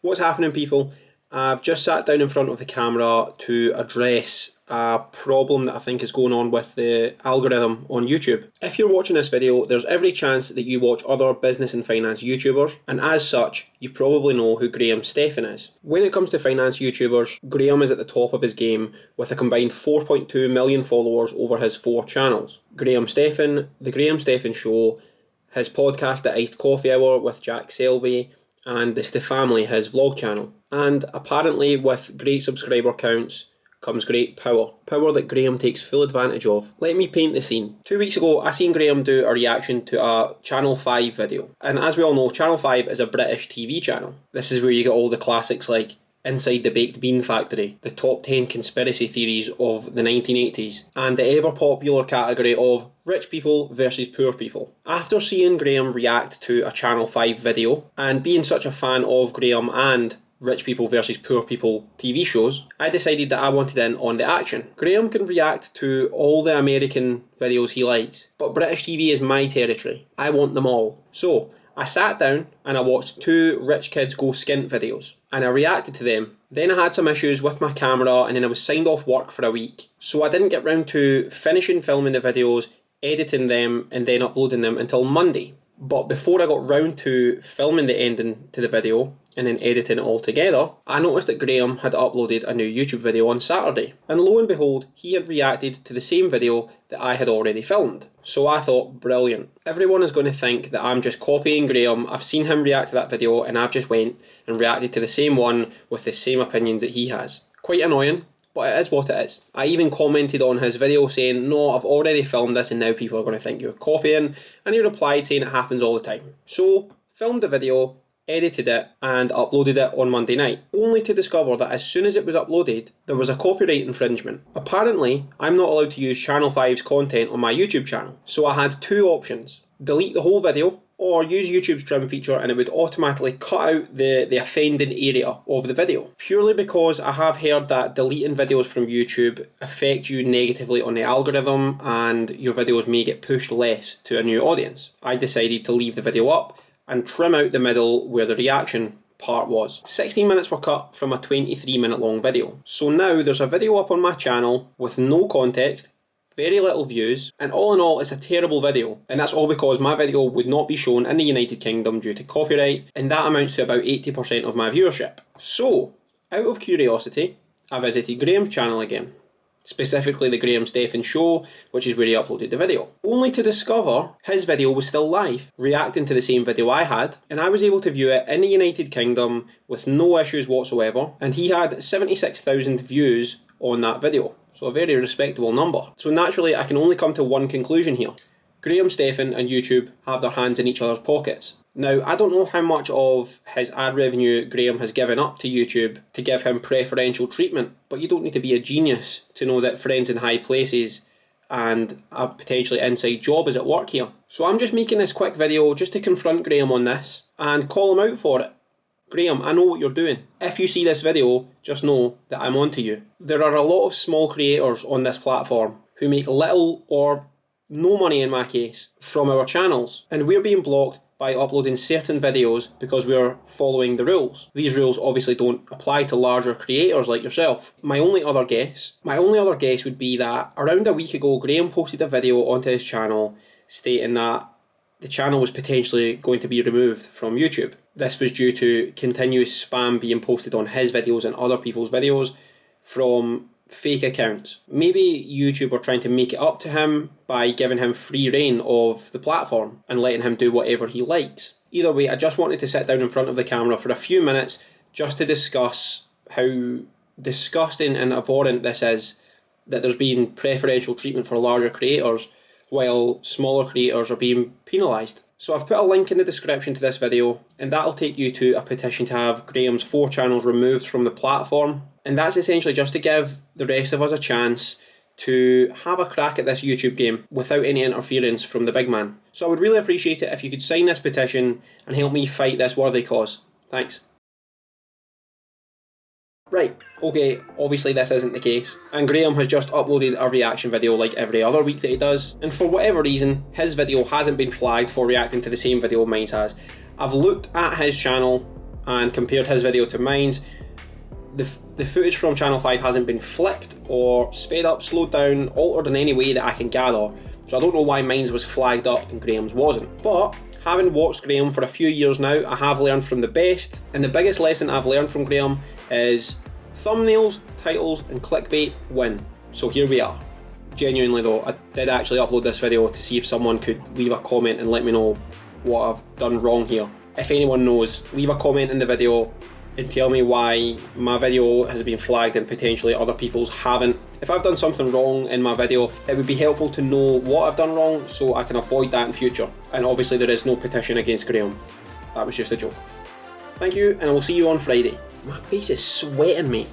What's happening, people? I've just sat down in front of the camera to address a problem that I think is going on with the algorithm on YouTube. If you're watching this video, there's every chance that you watch other business and finance YouTubers, and as such, you probably know who Graham Stephan is. When it comes to finance YouTubers, Graham is at the top of his game with a combined 4.2 million followers over his 4 channels. Graham Stephan, The Graham Stephan Show, his podcast The Iced Coffee Hour with Jack Selby, and the Stefamily, his vlog channel. And apparently with great subscriber counts comes great power. Power that Graham takes full advantage of. Let me paint the scene. 2 weeks ago, I seen Graham do a reaction to a Channel 5 video. And as we all know, Channel 5 is a British TV channel. This is where you get all the classics like Inside the Baked Bean Factory, the top 10 conspiracy theories of the 1980s, and the ever popular category of rich people versus poor people. After seeing Graham react to a Channel 5 video, and being such a fan of Graham and rich people versus poor people TV shows, I decided that I wanted in on the action. Graham can react to all the American videos he likes, but British TV is my territory. I want them all. So, I sat down and I watched 2 rich kids go skint videos, and I reacted to them. Then I had some issues with my camera, and then I was signed off work for a week, so I didn't get round to finishing filming the videos, editing them, and then uploading them until Monday. But before I got round to filming the ending to the video and then editing it all together, I noticed that Graham had uploaded a new YouTube video on Saturday. And lo and behold, he had reacted to the same video that I had already filmed. So I thought, brilliant. Everyone is going to think that I'm just copying Graham. I've seen him react to that video and I've just went and reacted to the same one with the same opinions that he has. Quite annoying, but it is what it is. I even commented on his video saying, no, I've already filmed this and now people are going to think you're copying, and he replied saying it happens all the time. So, filmed the video, edited it, and uploaded it on Monday night, only to discover that as soon as it was uploaded, there was a copyright infringement. Apparently, I'm not allowed to use Channel 5's content on my YouTube channel, so I had 2 options: delete the whole video, or use YouTube's trim feature and it would automatically cut out the offending area of the video. Purely because I have heard that deleting videos from YouTube affect you negatively on the algorithm and your videos may get pushed less to a new audience, I decided to leave the video up and trim out the middle where the reaction part was. 16 minutes were cut from a 23-minute long video. So now there's a video up on my channel with no context, very little views, and all in all it's a terrible video, and that's all because my video would not be shown in the United Kingdom due to copyright, and that amounts to about 80% of my viewership. So, out of curiosity, I visited Graham's channel again, specifically the Graham Stephan Show, which is where he uploaded the video, only to discover his video was still live, reacting to the same video I had, and I was able to view it in the United Kingdom with no issues whatsoever, and he had 76,000 views on that video. So a very respectable number. So naturally I can only come to one conclusion here. Graham Stephan and YouTube have their hands in each other's pockets. Now, I don't know how much of his ad revenue Graham has given up to YouTube to give him preferential treatment, but you don't need to be a genius to know that friends in high places and a potentially inside job is at work here. So I'm just making this quick video just to confront Graham on this and call him out for it. Graham, I know what you're doing. If you see this video, just know that I'm onto you. There are a lot of small creators on this platform who make little or no money in my case from our channels, and we're being blocked by uploading certain videos because we're following the rules. These rules obviously don't apply to larger creators like yourself. My only other guess would be that around a week ago, Graham posted a video onto his channel stating that the channel was potentially going to be removed from YouTube. This was due to continuous spam being posted on his videos and other people's videos from fake accounts. Maybe YouTube are trying to make it up to him by giving him free reign of the platform and letting him do whatever he likes. Either way, I just wanted to sit down in front of the camera for a few minutes just to discuss how disgusting and abhorrent this is, that there's been preferential treatment for larger creators while smaller creators are being penalised. So I've put a link in the description to this video, and that'll take you to a petition to have Graham's 4 channels removed from the platform, and that's essentially just to give the rest of us a chance to have a crack at this YouTube game without any interference from the big man. So I would really appreciate it if you could sign this petition and help me fight this worthy cause. Thanks. Right, okay, obviously this isn't the case, and Graham has just uploaded a reaction video like every other week that he does, and for whatever reason, his video hasn't been flagged for reacting to the same video mine has. I've looked at his channel and compared his video to mine's, the footage from Channel 5 hasn't been flipped or sped up, slowed down, altered in any way that I can gather, so I don't know why mine's was flagged up and Graham's wasn't. But having watched Graham for a few years now, I have learned from the best, and the biggest lesson I've learned from Graham is thumbnails, titles and clickbait win. So here we are. Genuinely though, I did actually upload this video to see if someone could leave a comment and let me know what I've done wrong here. If anyone knows, leave a comment in the video and tell me why my video has been flagged and potentially other people's haven't. If I've done something wrong in my video, it would be helpful to know what I've done wrong so I can avoid that in future. And obviously there is no petition against Graham. That was just a joke. Thank you, and I will see you on Friday. My face is sweating, mate.